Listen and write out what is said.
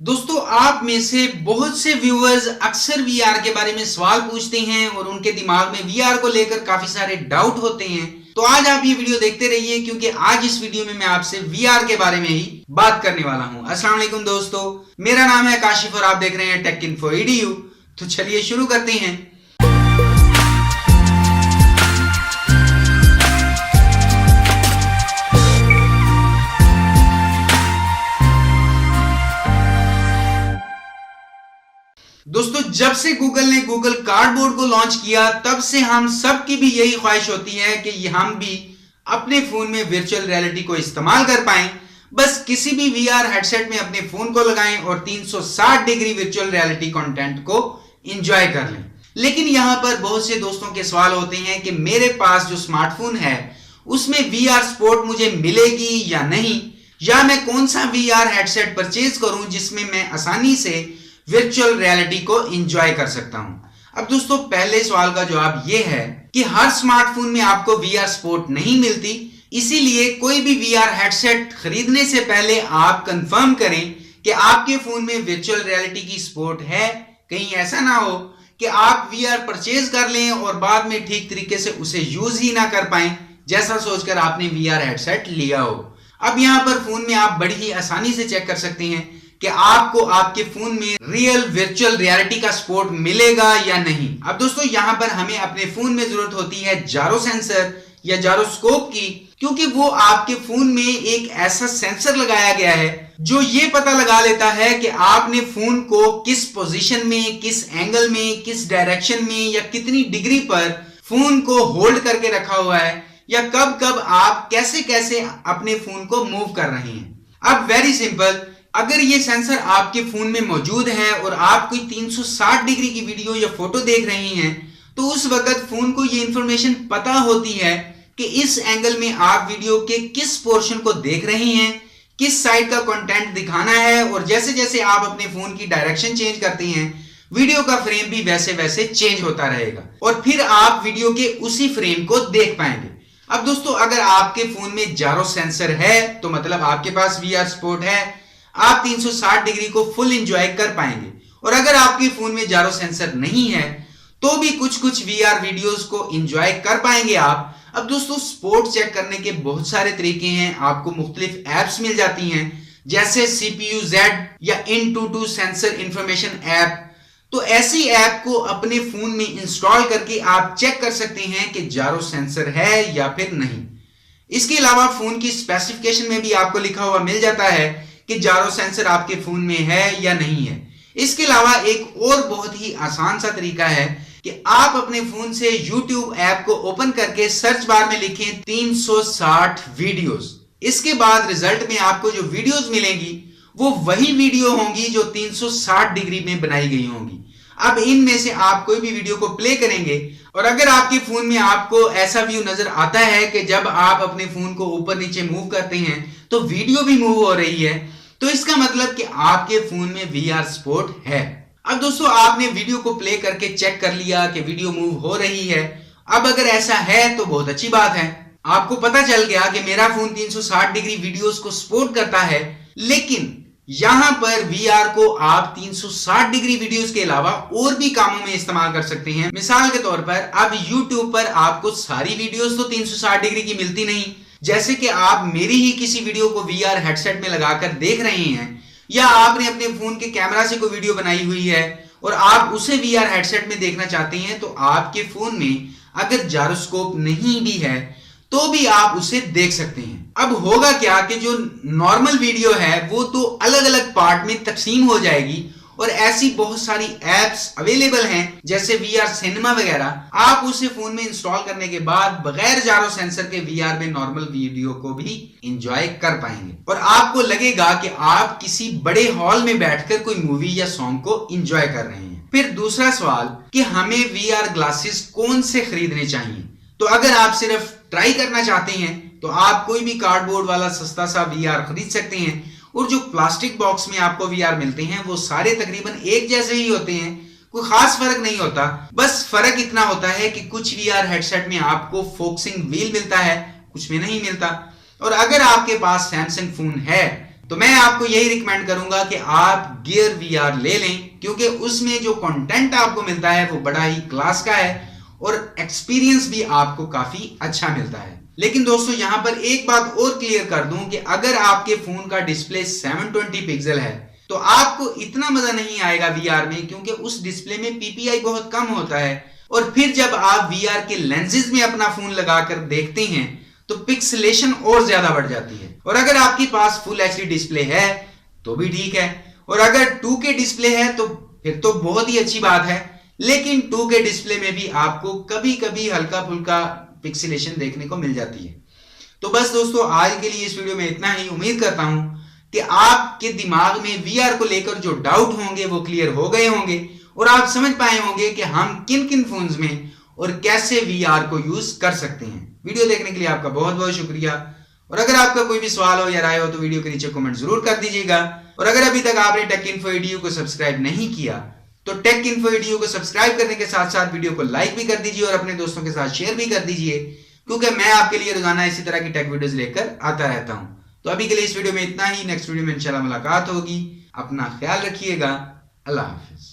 दोस्तों, आप में से बहुत से व्यूअर्स अक्सर वीआर के बारे में सवाल पूछते हैं और उनके दिमाग में वीआर को लेकर काफी सारे डाउट होते हैं। तो आज आप ये वीडियो देखते रहिए क्योंकि आज इस वीडियो में मैं आपसे वीआर के बारे में ही बात करने वाला हूं। अस्सलाम वालेकुम दोस्तों, मेरा नाम है काशिफ और आप देख रहे हैं टेक इन्फो EDU। तो चलिए शुरू करते हैं। दोस्तों, जब से गूगल ने गूगल कार्डबोर्ड को लॉन्च किया तब से हम सब की भी यही ख्वाहिश होती है कि हम भी अपने फोन में वर्चुअल रियलिटी को इस्तेमाल कर पाएं। बस किसी भी वीआर हेडसेट में अपने फोन को लगाएं और 360 डिग्री वर्चुअल रियलिटी कंटेंट को एंजॉय कर लें। लेकिन यहां पर बहुत से दोस्तों के सवाल होते हैं कि मेरे पास जो स्मार्टफोन है उसमें वीआर सपोर्ट मुझे मिलेगी या नहीं, या मैं कौन सा वीआर हेडसेट परचेज करूं जिसमें मैं आसानी से वर्चुअल रियलिटी को एंजॉय कर सकता हूं। अब दोस्तों, पहले सवाल का जवाब यह है कि हर स्मार्टफोन में आपको वीआर सपोर्ट नहीं मिलती, इसीलिए कोई भी वीआर हेडसेट खरीदने से पहले आप कंफर्म करें कि आपके फोन में वर्चुअल रियलिटी की सपोर्ट है। कहीं ऐसा ना हो कि आप वीआर परचेज कर लें और बाद में ठीक तरीके से उसे यूज ही ना कर पाएं जैसा सोचकर आपने वीआर हेडसेट लिया हो। अब यहां पर फोन में आप बड़ी ही आसानी से चेक कर सकते हैं कि आपको आपके फोन में रियल वर्चुअल रियलिटी का सपोर्ट मिलेगा या नहीं। अब दोस्तों, यहां पर हमें अपने फोन में जरूरत होती है जारो सेंसर या जारोस्कोप की, क्योंकि वो आपके फोन में एक ऐसा सेंसर लगाया गया है जो ये पता लगा लेता है कि आपने फोन को किस पोजीशन में, किस एंगल में, किस डायरेक्शन में या कितनी डिग्री पर फोन को होल्ड करके रखा हुआ है, या कब कब आप कैसे कैसे अपने फोन को मूव कर रहे हैं। अब वेरी सिंपल, अगर ये सेंसर आपके फोन में मौजूद है और आप कोई 360 डिग्री की वीडियो या फोटो देख रहे हैं तो उस वक्त फोन को ये इंफॉर्मेशन पता होती है कि इस एंगल में आप वीडियो के किस पोर्शन को देख रहे हैं, किस साइड का कंटेंट दिखाना है, और जैसे जैसे आप अपने फोन की डायरेक्शन चेंज करते हैं वीडियो का फ्रेम भी वैसे वैसे चेंज होता रहेगा और फिर आप वीडियो के उसी फ्रेम को देख पाएंगे। अब दोस्तों, अगर आपके फोन में जारो सेंसर है तो मतलब आपके पास वीआर सपोर्ट है, आप 360 डिग्री को फुल एंजॉय कर पाएंगे। और अगर आपके फोन में जारो सेंसर नहीं है तो भी कुछ कुछ वीआर वीडियोस को एंजॉय कर पाएंगे आप। अब दोस्तों, सपोर्ट चेक करने के बहुत सारे तरीके हैं। आपको मुख्तलिफ एप्स मिल जाती हैं जैसे CPU-Z या In22 सेंसर इंफॉर्मेशन ऐप। तो ऐसी ऐप को अपने फोन में इंस्टॉल करके आप चेक कर सकते हैं कि जारो सेंसर है या फिर नहीं। इसके अलावा फोन की स्पेसिफिकेशन में भी आपको लिखा हुआ मिल जाता है कि जारो सेंसर आपके फोन में है या नहीं है। इसके अलावा एक और बहुत ही आसान सा तरीका है कि आप अपने फोन से YouTube ऐप को ओपन करके सर्च बार में लिखें 360 वीडियोस। इसके बाद रिजल्ट में आपको जो वीडियोस मिलेंगी वो वही वीडियो होंगी जो 360 डिग्री में बनाई गई होंगी। अब इनमें से आप कोई भी वीडियो को प्ले करेंगे और अगर आपके फोन में आपको ऐसा व्यू नजर आता है कि जब आप अपने फोन को ऊपर नीचे मूव करते हैं तो वीडियो भी मूव हो रही है, तो इसका मतलब कि आपके फोन में वीआर सपोर्ट है। अब दोस्तों, आपने वीडियो को प्ले करके चेक कर लिया कि वीडियो मूव हो रही है। अब अगर ऐसा है तो बहुत अच्छी बात है, आपको पता चल गया कि मेरा फोन 360 डिग्री वीडियोस को सपोर्ट करता है। लेकिन यहां पर वीआर को आप 360 डिग्री वीडियोस के अलावा और भी कामों में इस्तेमाल कर सकते हैं। मिसाल के तौर पर अब YouTube पर आपको सारी वीडियोस तो 360 डिग्री की मिलती नहीं। जैसे कि आप मेरी ही किसी वीडियो को वीआर हेडसेट में लगाकर देख रहे हैं, या आपने अपने फोन के कैमरा से कोई वीडियो बनाई हुई है और आप उसे वीआर हेडसेट में देखना चाहते हैं, तो आपके फोन में अगर जारोस्कोप नहीं भी है तो भी आप उसे देख सकते हैं। अब होगा क्या कि जो नॉर्मल वीडियो है वो तो अलग अलग पार्ट में तकसीम हो जाएगी और ऐसी बहुत सारी एप्स अवेलेबल हैं जैसे वीआर सिनेमा वगैरह। आप उसे फोन में इंस्टॉल करने के बाद बगैर जारो सेंसर के वीआर में नॉर्मल वीडियो को भी एंजॉय कर पाएंगे और आपको लगेगा कि आप किसी बड़े हॉल में बैठकर कोई मूवी या सॉन्ग को एंजॉय कर रहे हैं। फिर दूसरा सवाल कि हमें वीआर ग्लासेस कौन से खरीदने चाहिए। तो अगर आप सिर्फ ट्राई करना चाहते हैं तो आप कोई भी कार्डबोर्ड वाला सस्ता सा वीआर खरीद सकते हैं, और जो प्लास्टिक बॉक्स में आपको वीआर मिलते हैं वो सारे तकरीबन एक जैसे ही होते हैं, कोई खास फर्क नहीं होता। बस फर्क इतना होता है कि कुछ वीआर हेडसेट में आपको फोकसिंग व्हील मिलता है, कुछ में नहीं मिलता। और अगर आपके पास सैमसंग फोन है तो मैं आपको यही रिकमेंड करूंगा कि आप गियर VR ले लें, क्योंकि उसमें जो कंटेंट आपको मिलता है वो बड़ा ही क्लास का है और एक्सपीरियंस भी आपको काफी अच्छा मिलता है। लेकिन दोस्तों यहां पर एक बात और क्लियर कर दूं कि अगर आपके फोन का डिस्प्ले 720 पिक्सल है तो आपको इतना मजा नहीं आएगा VR में, क्योंकि उस डिस्प्ले में PPI बहुत कम होता है। और फिर जब आप VR के लेंसेज में अपना फोन लगाकर देखते हैं तो पिक्सेलेशन और ज्यादा बढ़ जाती है। और अगर आपके पास फुल HD डिस्प्ले है तो भी ठीक है, और अगर 2K डिस्प्ले है तो फिर तो बहुत ही अच्छी बात है। लेकिन 2K डिस्प्ले में भी आपको कभी कभी हल्का फुल्का पिक्सेलेशन देखने को मिल जाती है। तो बस दोस्तों आज के लिए इस वीडियो में इतना ही। उम्मीद करता हूं कि आपके दिमाग में VR को लेकर जो डाउट होंगे वो क्लियर हो गए होंगे और आप समझ पाए होंगे कि हम किन किन फोन्स में और कैसे VR को यूज कर सकते हैं। वीडियो देखने के लिए आपका बहुत बहुत शुक्रिया, और अगर आपका कोई भी सवाल हो या राय हो तो वीडियो के नीचे कमेंट जरूर कर दीजिएगा। और अगर अभी तक आपने टेक इन्फो एडू को सब्सक्राइब नहीं किया तो टेक इन्फो एडू को सब्सक्राइब करने के साथ साथ वीडियो को लाइक भी कर दीजिए और अपने दोस्तों के साथ शेयर भी कर दीजिए, क्योंकि मैं आपके लिए रोजाना इसी तरह की टेक वीडियोस लेकर आता रहता हूं। तो अभी के लिए इस वीडियो में इतना ही। नेक्स्ट वीडियो में इंशाल्लाह मुलाकात होगी। अपना ख्याल रखिएगा। अल्लाह हाफिज।